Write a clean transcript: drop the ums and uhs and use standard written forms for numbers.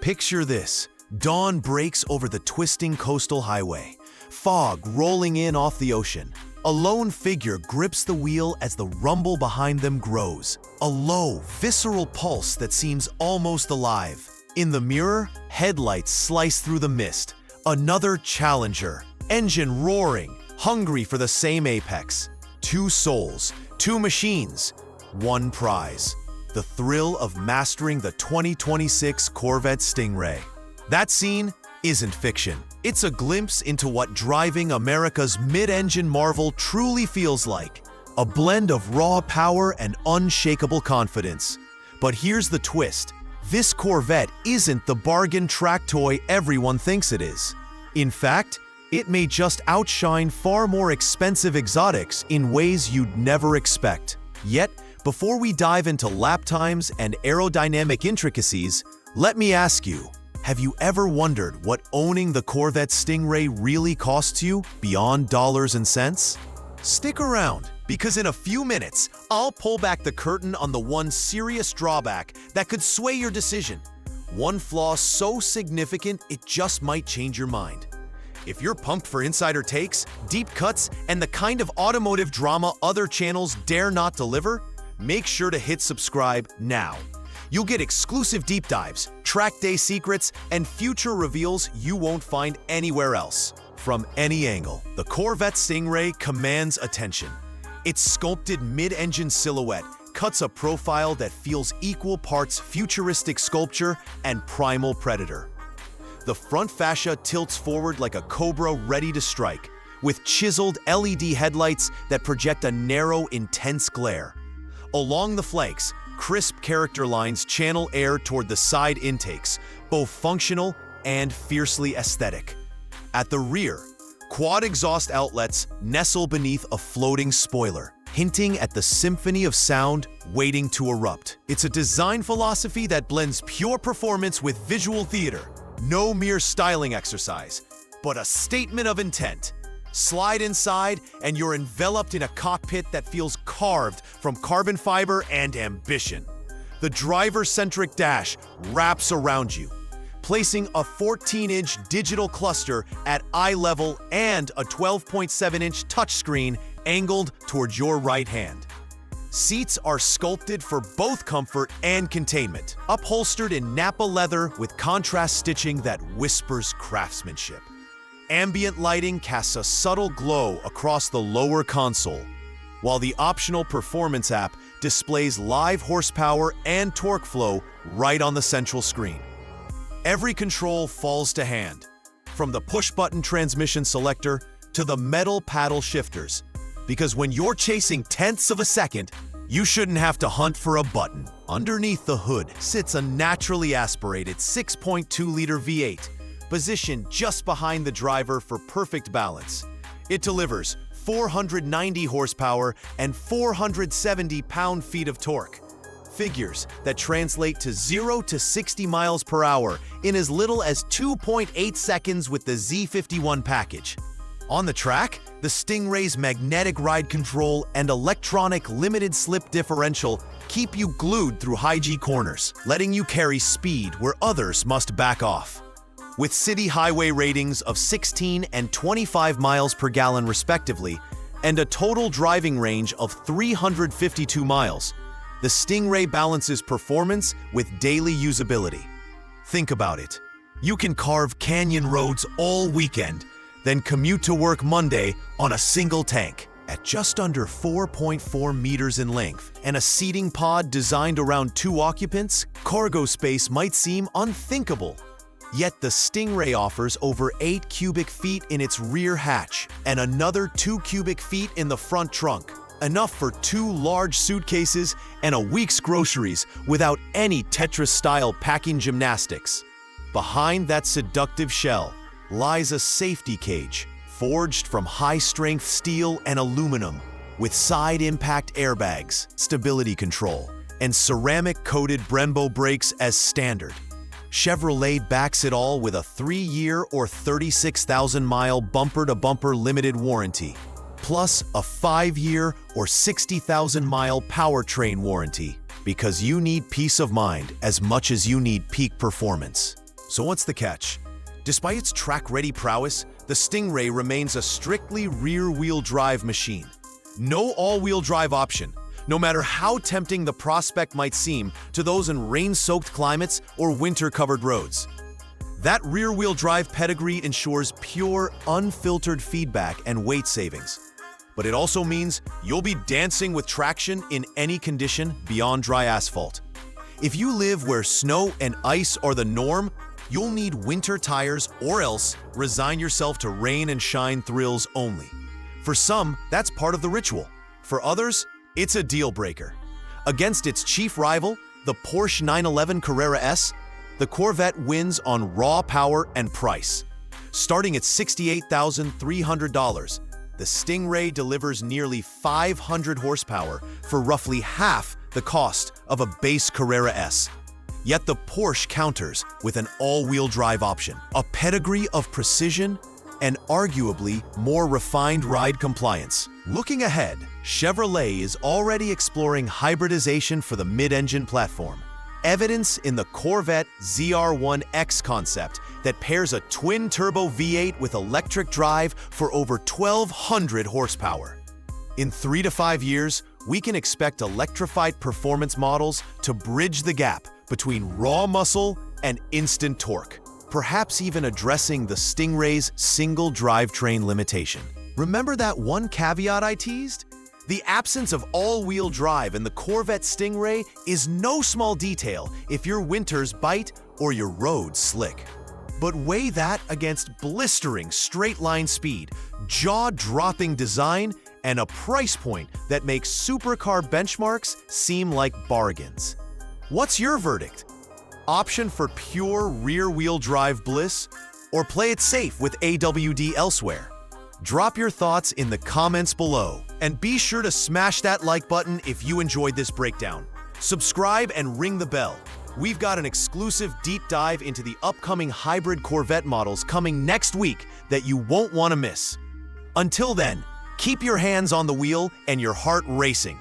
Picture this. Dawn breaks over the twisting coastal highway. Fog rolling in off the ocean. A lone figure grips the wheel as the rumble behind them grows. A low, visceral pulse that seems almost alive. In the mirror, headlights slice through the mist. Another challenger. Engine roaring, hungry for the same apex. Two souls, two machines, one prize. The thrill of mastering the 2026 Corvette Stingray. That scene isn't fiction. It's a glimpse into what driving America's mid-engine marvel truly feels like. A blend of raw power and unshakable confidence. But here's the twist. This Corvette isn't the bargain track toy everyone thinks it is. In fact, it may just outshine far more expensive exotics in ways you'd never expect. Yet, before we dive into lap times and aerodynamic intricacies, let me ask you, have you ever wondered what owning the Corvette Stingray really costs you beyond dollars and cents? Stick around, because in a few minutes, I'll pull back the curtain on the one serious drawback that could sway your decision. One flaw so significant it just might change your mind. If you're pumped for insider takes, deep cuts, and the kind of automotive drama other channels dare not deliver, make sure to hit subscribe now. You'll get exclusive deep dives, track day secrets, and future reveals you won't find anywhere else. From any angle, the Corvette Stingray commands attention. Its sculpted mid-engine silhouette cuts a profile that feels equal parts futuristic sculpture and primal predator. The front fascia tilts forward like a cobra ready to strike, with chiseled LED headlights that project a narrow, intense glare. Along the flanks, crisp character lines channel air toward the side intakes, both functional and fiercely aesthetic. At the rear, quad exhaust outlets nestle beneath a floating spoiler, hinting at the symphony of sound waiting to erupt. It's a design philosophy that blends pure performance with visual theater. No mere styling exercise, but a statement of intent. Slide inside, and you're enveloped in a cockpit that feels carved from carbon fiber and ambition. The driver-centric dash wraps around you, placing a 14-inch digital cluster at eye level and a 12.7-inch touchscreen angled towards your right hand. Seats are sculpted for both comfort and containment, upholstered in Napa leather with contrast stitching that whispers craftsmanship. Ambient lighting casts a subtle glow across the lower console, while the optional Performance app displays live horsepower and torque flow right on the central screen. Every control falls to hand, from the push-button transmission selector to the metal paddle shifters, because when you're chasing tenths of a second, you shouldn't have to hunt for a button. Underneath the hood sits a naturally aspirated 6.2-liter V8, positioned just behind the driver for perfect balance. It delivers 490 horsepower and 470 pound-feet of torque. Figures that translate to 0 to 60 miles per hour in as little as 2.8 seconds with the Z51 package. On the track, the Stingray's magnetic ride control and electronic limited slip differential keep you glued through high-G corners, letting you carry speed where others must back off. With city highway ratings of 16 and 25 miles per gallon respectively, and a total driving range of 352 miles, the Stingray balances performance with daily usability. Think about it. You can carve canyon roads all weekend, then commute to work Monday on a single tank. At just under 4.4 meters in length and a seating pod designed around 2 occupants, cargo space might seem unthinkable. Yet the Stingray offers over 8 cubic feet in its rear hatch and another 2 cubic feet in the front trunk, enough for 2 large suitcases and a week's groceries without any Tetris-style packing gymnastics. Behind that seductive shell lies a safety cage forged from high-strength steel and aluminum with side impact airbags, stability control, and ceramic-coated Brembo brakes as standard. Chevrolet backs it all with a 3-year or 36,000-mile bumper-to-bumper limited warranty, plus a 5-year or 60,000-mile powertrain warranty, because you need peace of mind as much as you need peak performance. So what's the catch? Despite its track-ready prowess, the Stingray remains a strictly rear-wheel drive machine. No all-wheel drive option, no matter how tempting the prospect might seem to those in rain-soaked climates or winter-covered roads. That rear-wheel drive pedigree ensures pure, unfiltered feedback and weight savings. But it also means you'll be dancing with traction in any condition beyond dry asphalt. If you live where snow and ice are the norm, you'll need winter tires or else resign yourself to rain and shine thrills only. For some, that's part of the ritual. For others, it's a deal breaker. Against its chief rival, the Porsche 911 Carrera S, the Corvette wins on raw power and price. Starting at $68,300, the Stingray delivers nearly 500 horsepower for roughly half the cost of a base Carrera S. Yet the Porsche counters with an all-wheel drive option, a pedigree of precision, and arguably more refined ride compliance. Looking ahead, Chevrolet is already exploring hybridization for the mid-engine platform. Evidence in the Corvette ZR1X concept that pairs a twin-turbo V8 with electric drive for over 1,200 horsepower. In 3 to 5 years, we can expect electrified performance models to bridge the gap between raw muscle and instant torque, perhaps even addressing the Stingray's single drivetrain limitation. Remember that one caveat I teased? The absence of all-wheel drive in the Corvette Stingray is no small detail if your winters bite or your roads slick. But weigh that against blistering straight-line speed, jaw-dropping design, and a price point that makes supercar benchmarks seem like bargains. What's your verdict? Option for pure rear-wheel drive bliss, or play it safe with AWD elsewhere? Drop your thoughts in the comments below, and be sure to smash that like button if you enjoyed this breakdown. Subscribe and ring the bell. We've got an exclusive deep dive into the upcoming hybrid Corvette models coming next week that you won't want to miss. Until then, keep your hands on the wheel and your heart racing.